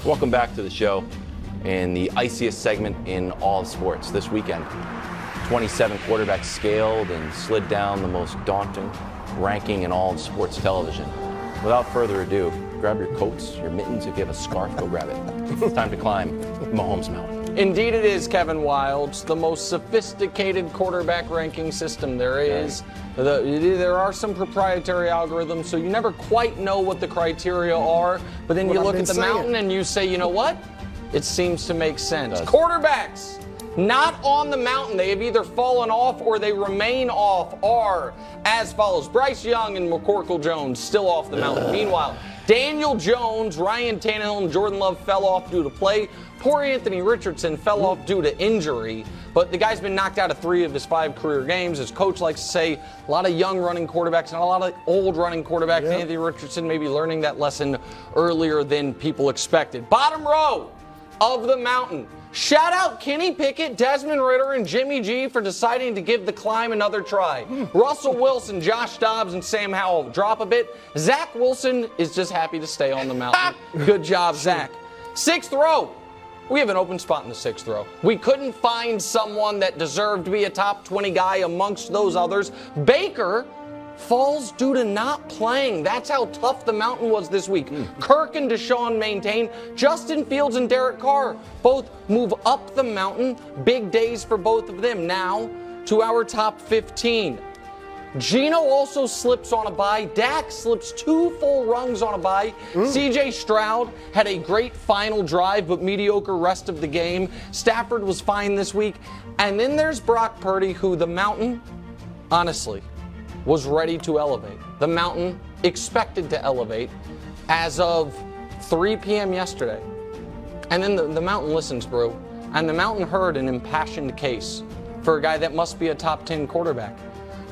Welcome back to the show and the iciest segment in all of sports this weekend. 27 quarterbacks scaled and slid down the most daunting ranking in all of sports television. Without further ado, grab your coats, your mittens. If you have a scarf, go grab it. It's time to climb Mahomes Mountain. Indeed it is, Kevin Wildes, the most sophisticated quarterback ranking system there is. There are some proprietary algorithms, so you never quite know what the criteria are, but then you look at the mountain and you say, you know what? It seems to make sense. Quarterbacks not on the mountain, they have either fallen off or they remain off, are as follows. Bryce Young and McCorkle Jones still off the mountain. Meanwhile, Daniel Jones, Ryan Tannehill, and Jordan Love fell off due to play. Poor Anthony Richardson fell off due to injury, but the guy's been knocked out of 3 of his 5 career games. His coach likes to say a lot of young running quarterbacks, not a lot of old running quarterbacks. Yep. Anthony Richardson may be learning that lesson earlier than people expected. Bottom row of the mountain. Shout out Kenny Pickett, Desmond Ridder, and Jimmy G for deciding to give the climb another try. Russell Wilson, Josh Dobbs, and Sam Howell drop a bit. Zach Wilson is just happy to stay on the mountain. Good job, Zach. 6th row. We have an open spot in the 6th row. We couldn't find someone that deserved to be a top 20 guy amongst those others. Baker falls due to not playing. That's how tough the mountain was this week. Kirk and Deshaun maintain. Justin Fields and Derek Carr both move up the mountain. Big days for both of them. Now to our top 15. Geno also slips on a bye. Dak slips 2 full rungs on a bye. CJ Stroud had a great final drive, but mediocre rest of the game. Stafford was fine this week. And then there's Brock Purdy, who the mountain, honestly, was ready to elevate. The mountain expected to elevate as of 3 p.m. yesterday. And then the mountain listens, bro. And the mountain heard an impassioned case for a guy that must be a top 10 quarterback.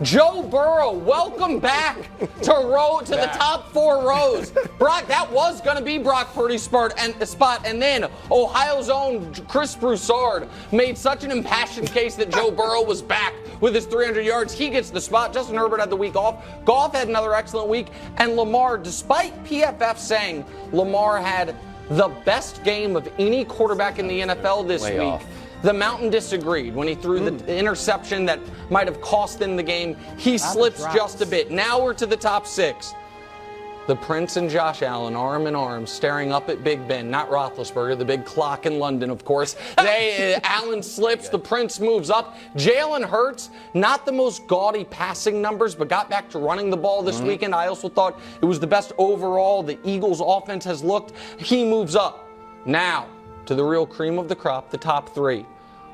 Joe Burrow, welcome back to the top 4 rows. Brock, that was going to be Brock Purdy's spot. And then Ohio's own Chris Broussard made such an impassioned case that Joe Burrow was back with his 300 yards. He gets the spot. Justin Herbert had the week off. Goff had another excellent week. And Lamar, despite PFF saying Lamar had the best game of any quarterback in the NFL this week, off. The mountain disagreed when he threw the interception that might have cost them the game. He slips just a bit. Now we're to the top 6. The Prince and Josh Allen, arm in arm, staring up at Big Ben, not Roethlisberger, the big clock in London, of course. Allen slips, the Prince moves up. Jalen Hurts, not the most gaudy passing numbers, but got back to running the ball this weekend. I also thought it was the best overall the Eagles' offense has looked. He moves up. Now, to the real cream of the crop, the top 3.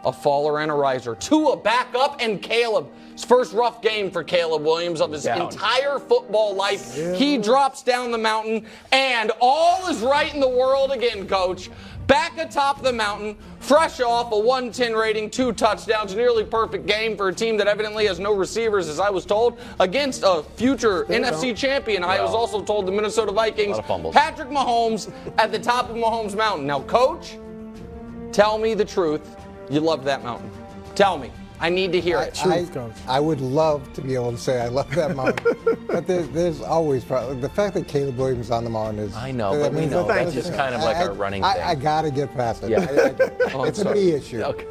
A faller and a riser. Tua back up, and Caleb. His first rough game for Caleb Williams of his entire football life. Yeah. He drops down the mountain, and all is right in the world again, Coach. Back atop the mountain, fresh off a 110 rating, 2 touchdowns, nearly perfect game for a team that evidently has no receivers, as I was told, against a future NFC champion. I was also told the Minnesota Vikings. Patrick Mahomes at the top of Mahomes Mountain. Now, Coach, tell me the truth. You love that mountain. Tell me. I need to hear it. I would love to be able to say I love that mountain, but there's always problems. The fact that Caleb Williams is on the mountain is. I know, but we know that's just kind of like our running thing. I got to get past it. Yeah. It's a me issue. Okay.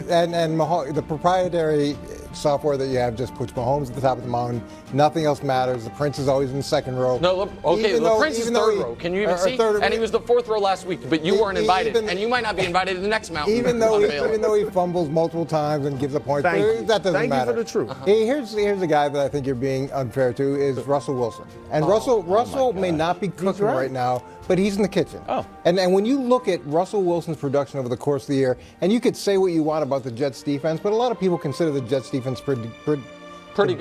And the proprietary software that you have just puts Mahomes at the top of the mountain. Nothing else matters. The Prince is always in the 2nd row. No, okay, the Prince is 3rd row. Can you even see? And he was the 4th row last week, but you weren't invited, and you might not be invited to the next mountain. Even though he fumbles multiple times and gives a point, that doesn't matter. Thank you for the truth. Here's a guy that I think you're being unfair to is Russell Wilson. And Russell may not be cooking right now, but he's in the kitchen. And when you look at Russell Wilson's production over the course of the year, and you could say what you want about the Jets defense, but a lot of people consider the Jets defense pretty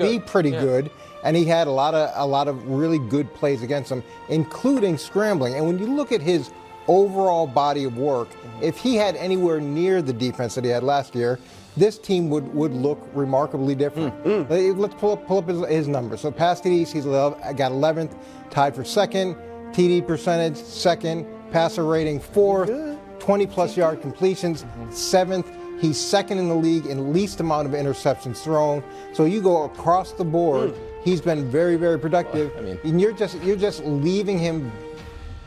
good. And he had a lot of really good plays against them, including scrambling. And when you look at his overall body of work, if he had anywhere near the defense that he had last year, this team would look remarkably different. Let's pull up his numbers. So pass TDs, he's got 11th, tied for 2nd. TD percentage, 2nd. Passer rating, 4th. 20-plus yard completions, 7th. He's 2nd in the league in least amount of interceptions thrown. So you go across the board. He's been very, very productive. And you're just leaving him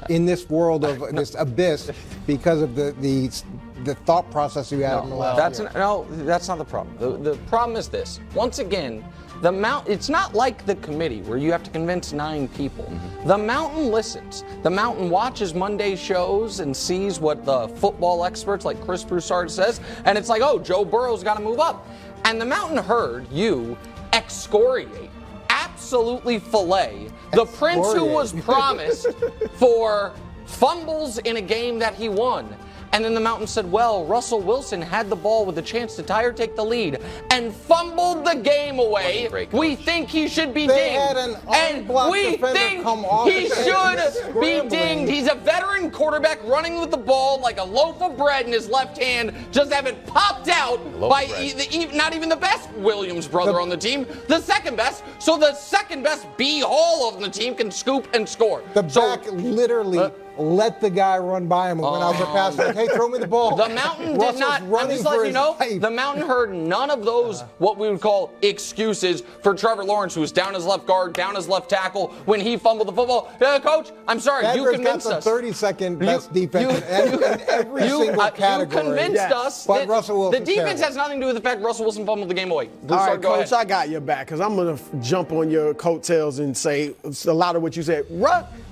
in this world of this abyss because of the thought process you had in the last year. That's not the problem. The problem is this. Once again, it's not like the committee where you have to convince 9 people. Mm-hmm. The Mountain listens. The Mountain watches Monday shows and sees what the football experts like Chris Broussard says, and it's like, oh, Joe Burrow's got to move up. And the Mountain heard you excoriate, absolutely fillet, the prince who was promised for fumbles in a game that he won. And then the Mountain said, well, Russell Wilson had the ball with a chance to tie or take the lead and fumbled the game away. We think he should be dinged. And we think he should be dinged. He's a veteran quarterback running with the ball like a loaf of bread in his left hand, just have it popped out by not even the best Williams brother on the team, the second best. So the second best B-Hall of the team can scoop and score. The back literally let the guy run by him and went out for pass. Like, hey, throw me the ball. The Mountain did not. I'm just letting you know, the Mountain heard none of those what we would call excuses for Trevor Lawrence, who was down his left guard, down his left tackle when he fumbled the football. Coach, I'm sorry, you convinced us. The 32nd best defense in every single category. You convinced us but Russell Wilson. The defense has nothing to do with the fact Russell Wilson fumbled the game away. All right, Coach, I got your back because I'm going to jump on your coattails and say a lot of what you said.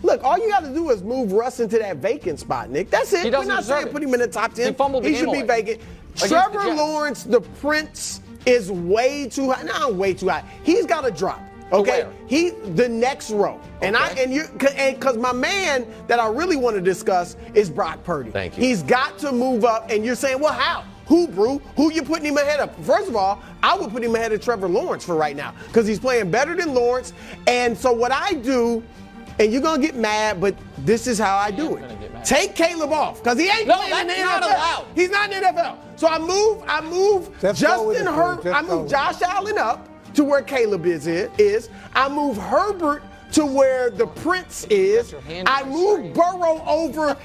Look, all you got to do is move Russ into that vacant spot, Nick. That's it. We're not saying put him in the top 10. He should be vacant. Trevor Lawrence, the Prince, is way too high. Not way too high. He's got to drop. Okay, he the next row, and because my man that I really want to discuss is Brock Purdy. Thank you. He's got to move up, and you're saying, well, how? Who, Brew? Who you putting him ahead of? First of all, I would put him ahead of Trevor Lawrence for right now because he's playing better than Lawrence. And so what I do, and you're gonna get mad, but this is how I do it. Take Caleb off because he ain't playing in the NFL. Not allowed. He's not in the NFL. So I move Justin Herbert. I move Josh Allen up to where Caleb is. I move Herbert to where the Prince is. I move Burrow over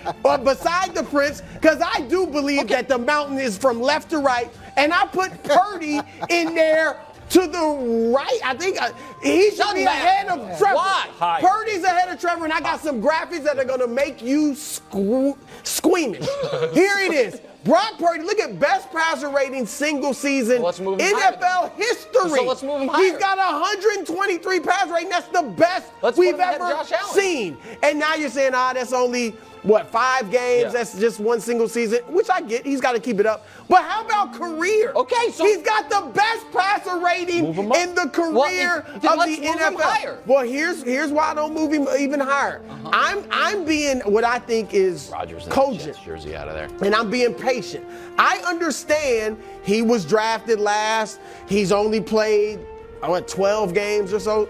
beside the Prince because I do believe that the Mountain is from left to right. And I put Purdy in there to the right. I think he should be ahead of Trevor. Why? Purdy's ahead of Trevor, and I got some graphics that are going to make you squeamish. Here it is. Brock Purdy, look at best passer rating single season NFL history. So let's move him higher. He's got 123 passer rating. That's the best we've ever seen. And now you're saying, that's only, 5 games? Yeah. That's just one single season, which I get. He's got to keep it up. But how about career? Okay, so he's got the best passer rating in the career of the NFL. Well, here's why I don't move him even higher. I'm being what I think is cogent. Jersey out of there. And I'm being patient. I understand he was drafted last. He's only played 12 games or so.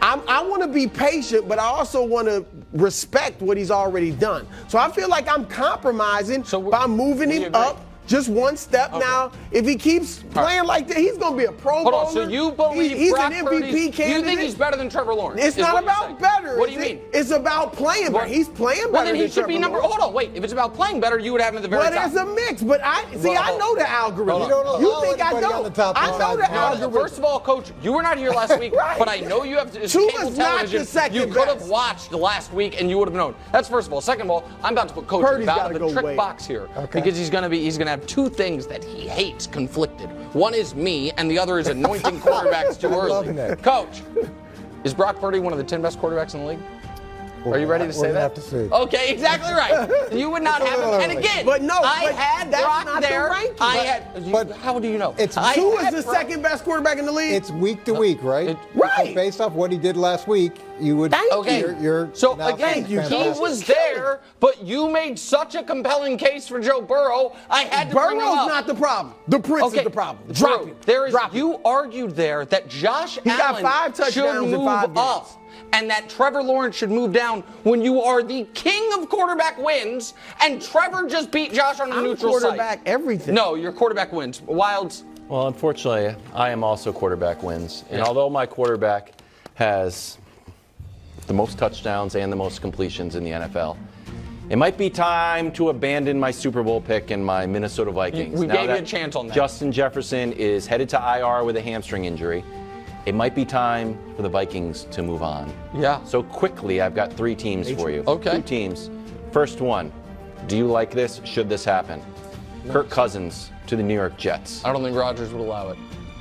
I want to be patient, but I also want to respect what he's already done. So I feel like I'm compromising by moving him up just one step now. If he keeps playing like that, he's going to be a Pro Bowler. Hold on, so you believe he's Brock an MVP candidate? You think he's better than Trevor Lawrence? It's not about better. What do you mean? It's about playing better. He's playing better. Well, then he should than be Trevor Lawrence. Hold on, wait. If it's about playing better, you would have him at the very top. Well, there's a mix, but I know the algorithm. You think I don't? I know the algorithm. First of all, Coach, you were not here last week, but I know you have cable television. You could have watched last week and you would have known. That's first of all. Second of all, I'm about to put Coach out of the trick box here because he's going to have 2 things that he hates conflicted. One is me, and the other is anointing quarterbacks too early. Coach, is Brock Purdy one of the 10 best quarterbacks in the league? Are you ready to say that? Have to see. Okay, exactly right. You would not have him. And again, I had Brock there. How do you know? Tua is the second best quarterback in the league. It's week to week, right? Right. So based off what he did last week, you would. So again, he was there, but you made such a compelling case for Joe Burrow. I had to bring him up. Burrow's not the problem. The Prince is the problem. Drop him. You argued there that Josh Allen should move up. And that Trevor Lawrence should move down when you are the king of quarterback wins, and Trevor just beat Josh on a neutral site. Quarterback everything. No, your quarterback wins. Wildes. Well, unfortunately, I am also quarterback wins. And although my quarterback has the most touchdowns and the most completions in the NFL, it might be time to abandon my Super Bowl pick and my Minnesota Vikings. We gave you a chance on that. Justin Jefferson is headed to IR with a hamstring injury. it might be time for the Vikings to move on. Yeah. So quickly, I've got 3 teams for you. Okay. 2 teams. First one, do you like this? Should this happen? Kirk Cousins to the New York Jets. I don't think Rodgers would allow it.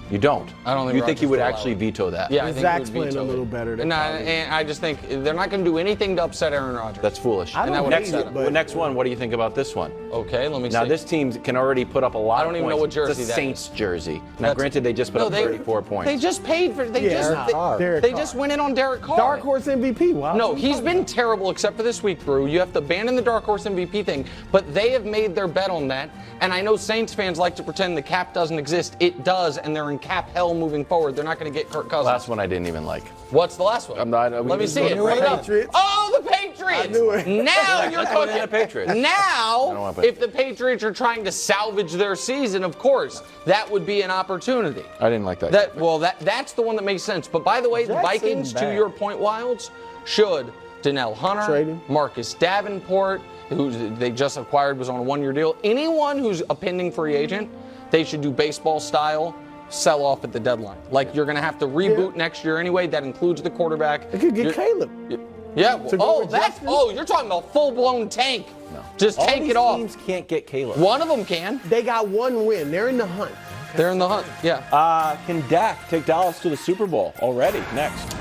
You don't? I don't think You think he Rodgers would would actually allow it. veto that? Yeah, I think Zach's he would playing a veto little it. better than No, probably. and I just think they're not going to do anything to upset Aaron Rodgers. That's foolish. I don't that would hate upset it, him. but Next one, what do you think about this one? Okay, let me Now, see. this team can already put up a lot I don't of even know points. what jersey it's a that Saints jersey. Now, That's- granted, they just put up 34 points. They just paid for. They Yeah, just. Carr. Derek They Carr. just went in on Derek Carr. Dark horse MVP. Wow. No, he's been terrible except for this week, Brew. You have to abandon the dark horse MVP thing, but they have made their bet on that. And I know Saints fans like to pretend the cap doesn't exist. It does, and they're in cap hell moving forward. They're not going to get Kirk Cousins. Last one I didn't even like. What's the last one? I'm not- we Let me just see go it. to Bring it up. Patriots. Oh, the Patriots! I knew it. Now you're Let's go to talking. the Patriots. I don't Now, want if the Patriots are trying to salvage their season, of course, that would be an opportunity. I didn't like that. That's the one that makes sense. But by the way, the Jackson Vikings, to bad. your point, Wildes, should Donnell Hunter, Trade him. Marcus Davenport, who they just acquired, was on a 1-year deal. Anyone who's a pending free agent, they should do baseball style, sell off at the deadline. Like you're going to have to reboot next year anyway. That includes the quarterback. They could get Caleb. Yeah. To go with That's Justin? you're talking about full-blown tank. No. Just All take these it off. teams can't get Caleb. One of them can. They got 1 win. They're in the hunt. They're in the hunt. Yeah. Can Dak take Dallas to the Super Bowl already? Next.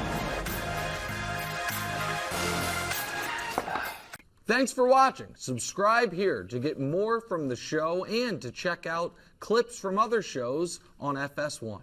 Thanks for watching. Subscribe here to get more from the show and to check out clips from other shows on FS1.